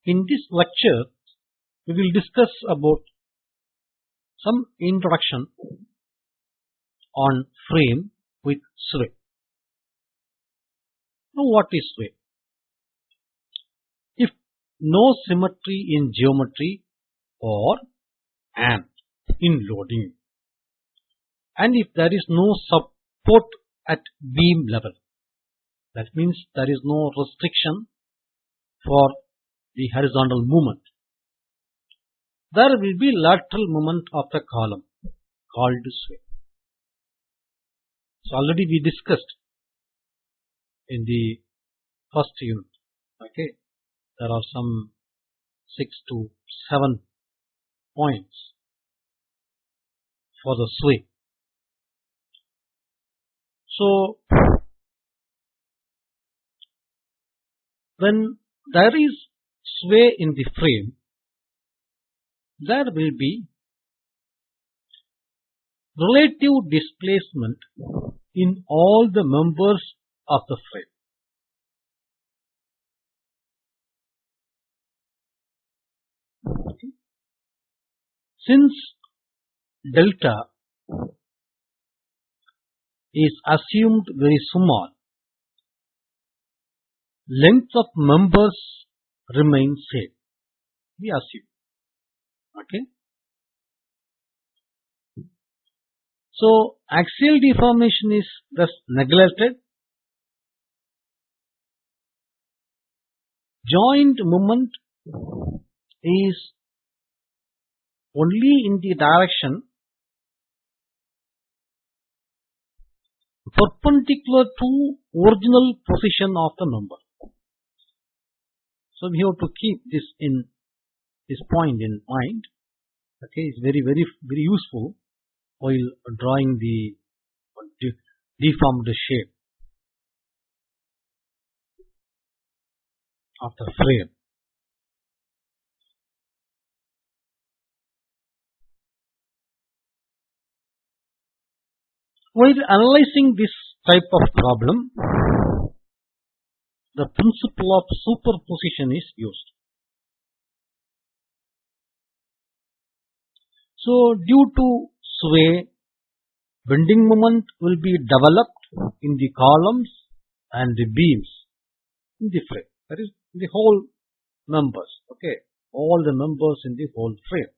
In this lecture, we will discuss about some introduction on frame with sway. Now, what is sway? If no symmetry in geometry or and in loading, and if there is no support at beam level, that means there is no restriction for the horizontal movement, there will be lateral movement of the column called sway. So already we discussed in the first unit. Okay, there are some 6 to 7 points for the sway. So when there is sway in the frame, there will be relative displacement in all the members of the frame. Okay. Since delta is assumed very small, length of members remains same. We assume. Okay. So axial deformation is thus neglected. Joint movement is only in the direction perpendicular to original position of the member. So we have to keep this point in mind. Okay, it's very useful while drawing the deformed shape of the frame. While analyzing this type of problem, the principle of superposition is used. So due to sway, bending moment will be developed in the columns and the beams in the frame. That is the whole members. Okay, all the members in the whole frame.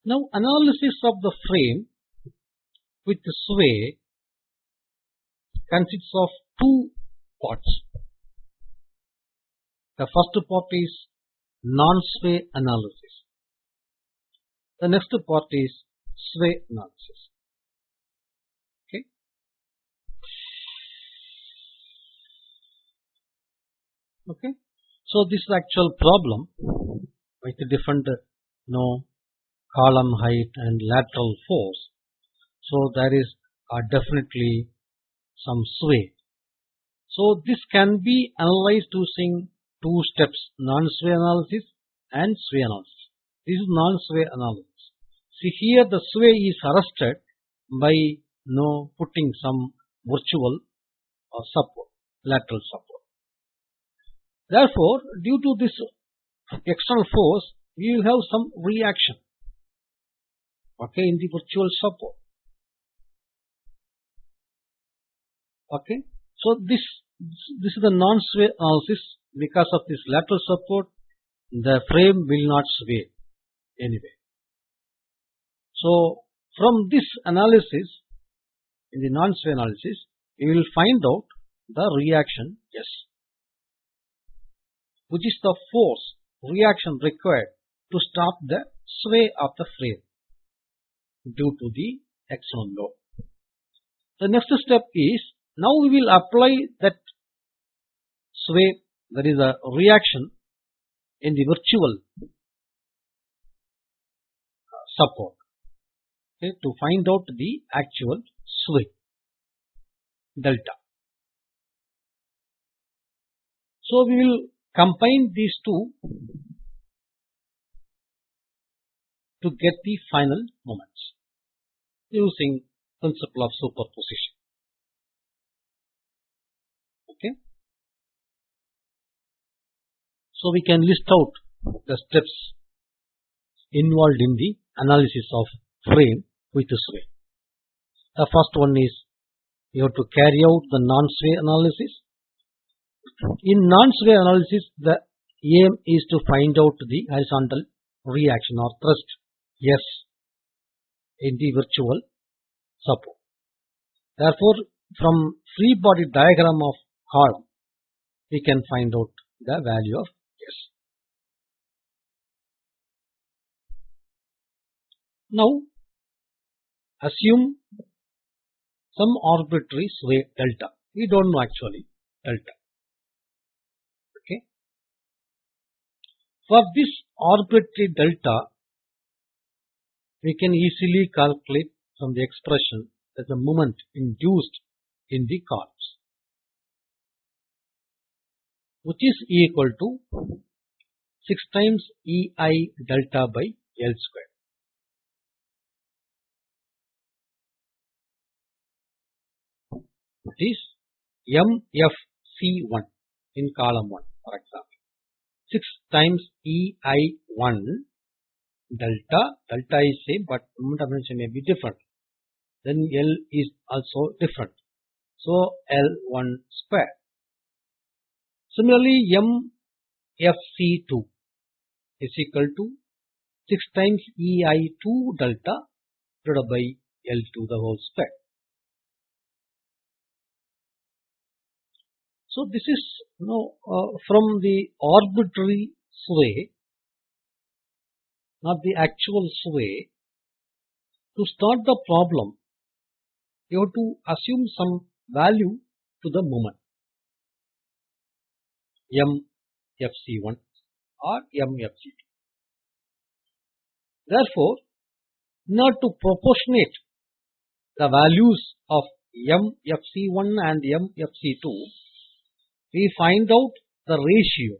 Now, analysis of the frame with sway consists of two parts. The first part is non-sway analysis. The next part is sway analysis. Okay. Okay. So this is the actual problem with the different column height and lateral force. So there is definitely some sway. So this can be analyzed using two steps: non-sway analysis and sway analysis. This is non-sway analysis. See, here the sway is arrested by putting some virtual support, lateral support. Therefore, due to this external force, we will have some reaction. Okay, in the virtual support. Okay, so this is the non-sway analysis. Because of this lateral support, the frame will not sway anyway. So from this analysis, in the non-sway analysis, we will find out the reaction S, which is the force reaction required to stop the sway of the frame due to the external load. The next step is, now we will apply that sway, that is a reaction, in the virtual support, okay, to find out the actual sway delta. So we will combine these two to get the final moments. using principle of superposition. Okay. So we can list out the steps involved in the analysis of frame with sway. The first one is you have to carry out the non-sway analysis. In non-sway analysis, the aim is to find out the horizontal reaction or thrust S in the virtual support. Therefore, from free body diagram of column, we can find out the value of S. Now, assume some arbitrary sway delta. We don't know actually delta. Okay. For this arbitrary delta, we can easily calculate from the expression that the moment induced in the columns, which is equal to 6 times EI delta by L square. It is MFC1 in column 1, for example. 6 times EI1 delta is same, but moment of inertia may be different. Then L is also different. So L1 square. Similarly, MFC2 is equal to 6 times EI2 delta divided by L2 the whole square. So this is from the arbitrary sway, not the actual sway. To start the problem, you have to assume some value to the moment, MFC1 or MFC2. Therefore, in order to proportionate the values of MFC1 and MFC2, we find out the ratio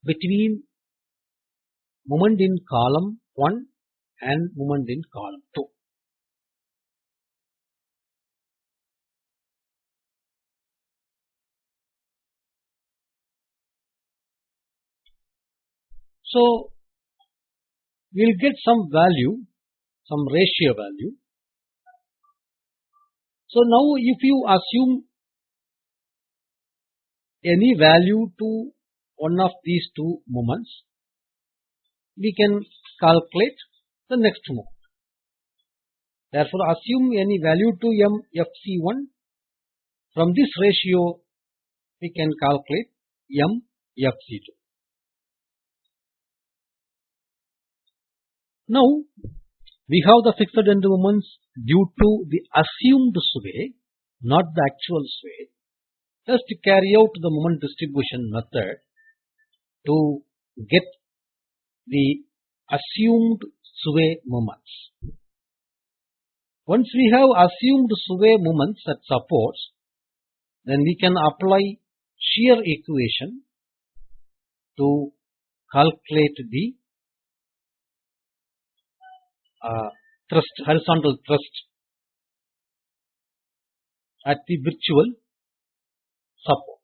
between moment in column 1 and moment in column 2. So, we will get some value, some ratio value. So, now if you assume any value to one of these two moments, we can calculate the next moment. Therefore, assume any value to MFC1. From this ratio, we can calculate MFC2. Now, we have the fixed end moments due to the assumed sway, not the actual sway. Just to carry out the moment distribution method to get the assumed sway moments. Once we have assumed sway moments at supports, then we can apply shear equation to calculate the thrust, horizontal thrust at the virtual support.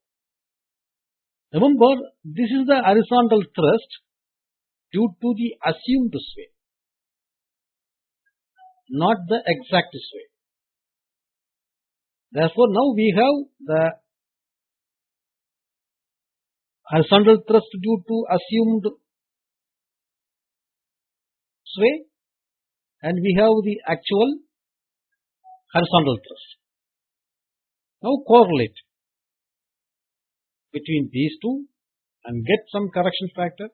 Remember, this is the horizontal thrust due to the assumed sway, not the exact sway. Therefore, now we have the horizontal thrust due to assumed sway, and we have the actual horizontal thrust. Now correlate between these two and get some correction factor.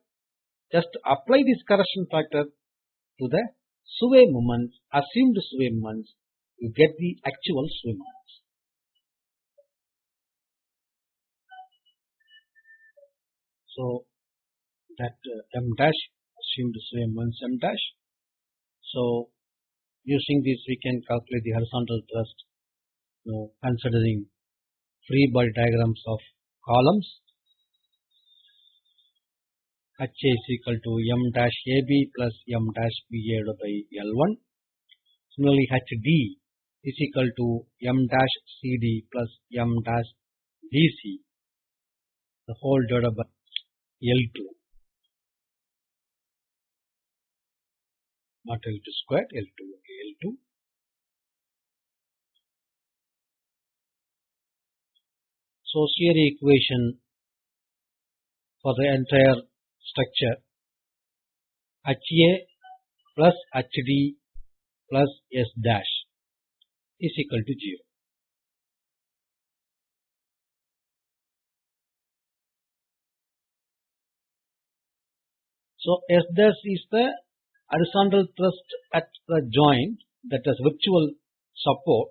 Just apply this correction factor to the sway moments, assumed sway moments, you get the actual sway moments. So that M dash, assumed sway moments M dash. So using this we can calculate the horizontal thrust, considering free body diagrams of columns. HA is equal to M dash AB plus M dash BA by L1. Similarly, HD is equal to m dash CD plus m dash DC, the whole divided by L2, not L2 squared, L2, okay, L2. So here equation for the entire structure, HA plus HD plus S dash is equal to 0. So S dash is the horizontal thrust at the joint, that is virtual support,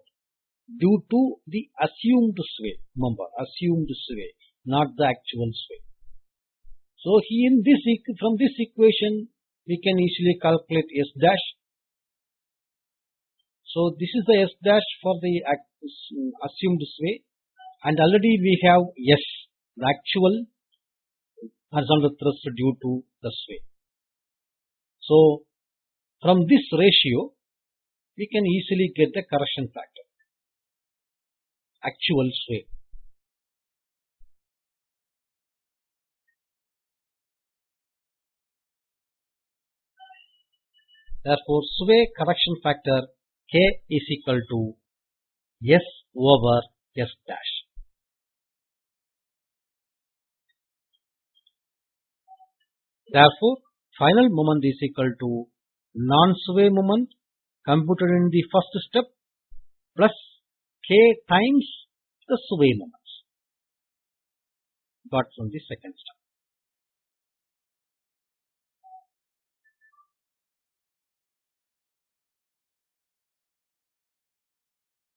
due to the assumed sway. Remember, assumed sway, not the actual sway. So here in this, from this equation we can easily calculate S dash. So this is the S dash for the assumed sway, and already we have S, the actual horizontal thrust due to the sway. So from this ratio we can easily get the correction factor, actual sway. Therefore, sway correction factor K is equal to S over S dash. Therefore, final moment is equal to non-sway moment computed in the first step plus K times the sway moments got from the second step.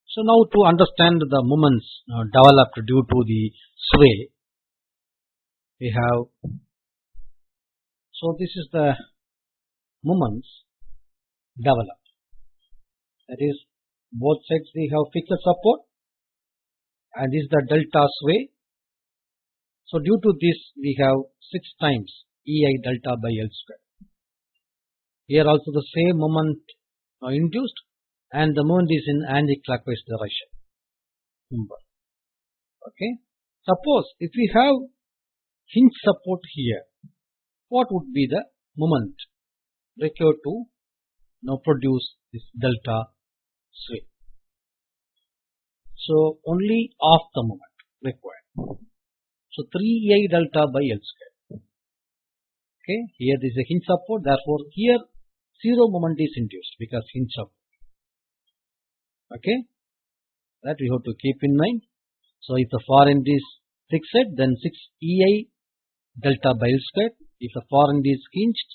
So now to understand the moments developed due to the sway, we have, so this is the moments developed. That is, both sides we have fixed support and this is the delta sway. So due to this we have 6 times EI delta by L square. Here also the same moment induced, and the moment is in anti-clockwise direction. Remember. Okay. Suppose if we have hinge support here, what would be the moment required to now produce this delta sway? So only half the moment required. So 3 EI delta by L square. Okay. Here this is a hinge support. Therefore here 0 moment is induced because hinge support. Okay, that we have to keep in mind. So if the far end is fixed, then 6 EI delta by L square. If the far end is hinged,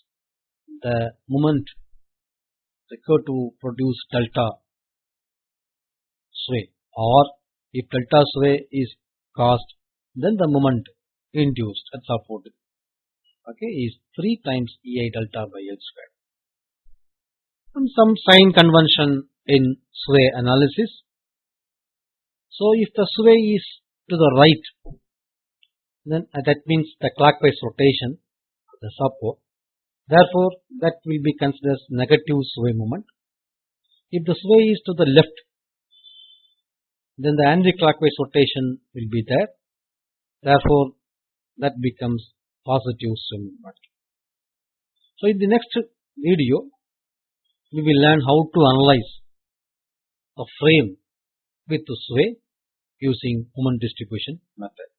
the moment required to produce delta sway, or if delta sway is caused, then the moment induced and supported, okay, is 3 times EI delta by L square. And some sign convention in sway analysis. So if the sway is to the right, then that means the clockwise rotation, the support. Therefore, that will be considered as negative sway moment. If the sway is to the left, then the anti-clockwise rotation will be there. Therefore, that becomes positive sway moment. So in the next video, we will learn how to analyze a frame with sway using moment distribution method.